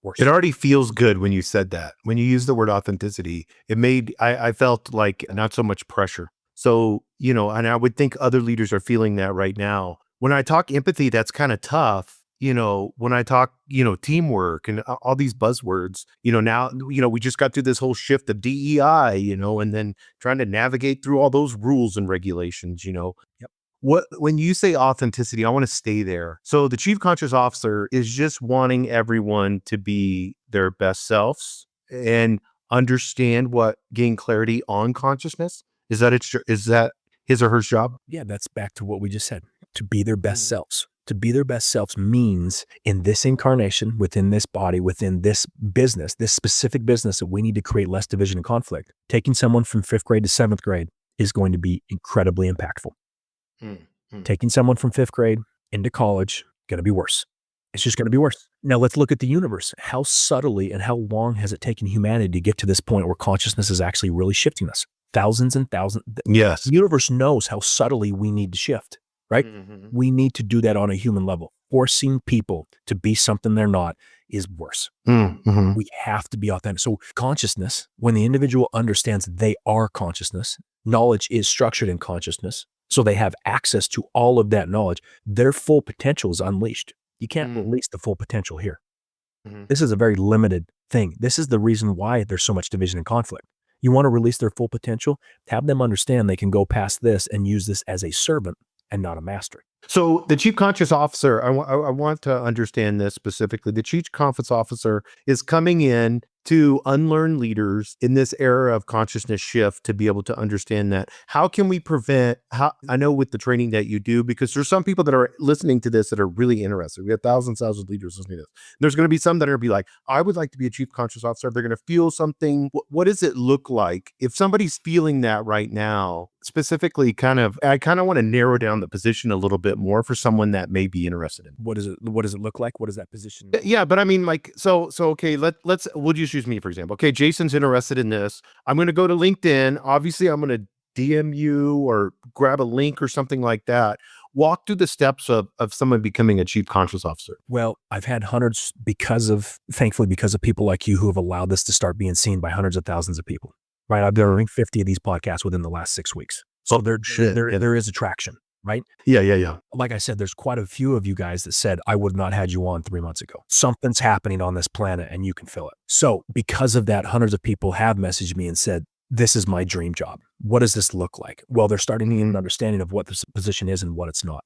Worse. It already feels good when you said that. When you use the word authenticity, I felt like not so much pressure. So, and I would think other leaders are feeling that right now. When I talk empathy, that's kind of tough. When I talk, teamwork and all these buzzwords, now, we just got through this whole shift of DEI, and then trying to navigate through all those rules and regulations, Yep. when you say authenticity, I want to stay there. So the chief conscious officer is just wanting everyone to be their best selves and understand gain clarity on consciousness. Is that his or her job? Yeah, that's back to what we just said. To be their best selves. To be their best selves means in this incarnation, within this body, within this business, this specific business that we need to create less division and conflict, taking someone from 5th grade to 7th grade is going to be incredibly impactful. Taking someone from 5th grade into college, going to be worse. It's just going to be worse. Now let's look at the universe. How subtly and how long has it taken humanity to get to this point where consciousness is actually really shifting us? Thousands and thousands. Yes. The universe knows how subtly we need to shift, right? We need to do that on a human level. Forcing people to be something they're not is worse. We have to be authentic. So consciousness, when the individual understands they are consciousness, knowledge is structured in consciousness, so they have access to all of that knowledge, their full potential is unleashed. You can't release the full potential here. This is a very limited thing. This is the reason why there's so much division and conflict. You want to release their full potential, have them understand they can go past this and use this as a servant and not a master. So the chief conscious officer, I want to understand this specifically. The chief conscious officer is coming in to unlearn leaders in this era of consciousness shift to be able to understand that. How can we prevent, I know with the training that you do, because there's some people that are listening to this that are really interested. We have thousands of leaders listening to this. There's going to be some that are going to be like, I would like to be a chief conscious officer. They're going to feel something. What does it look like? If somebody's feeling that right now, specifically I kind of want to narrow down the position a little bit more for someone that may be interested in. What does it look like? What is that position? Yeah, but I mean, like, so okay, we'll just use me for example. Okay, Jason's interested in this. I'm going to go to LinkedIn. Obviously, I'm going to DM you or grab a link or something like that. Walk through the steps of someone becoming a chief conscious officer. Well, I've had hundreds thankfully because of people like you who have allowed this to start being seen by hundreds of thousands of people. Right? I've done 50 of these podcasts within the last 6 weeks. So there is attraction. Right? Yeah. Like I said, there's quite a few of you guys that said, I would not had you on 3 months ago. Something's happening on this planet and you can feel it. So because of that, hundreds of people have messaged me and said, this is my dream job. What does this look like? Well, they're starting to get an understanding of what this position is and what it's not.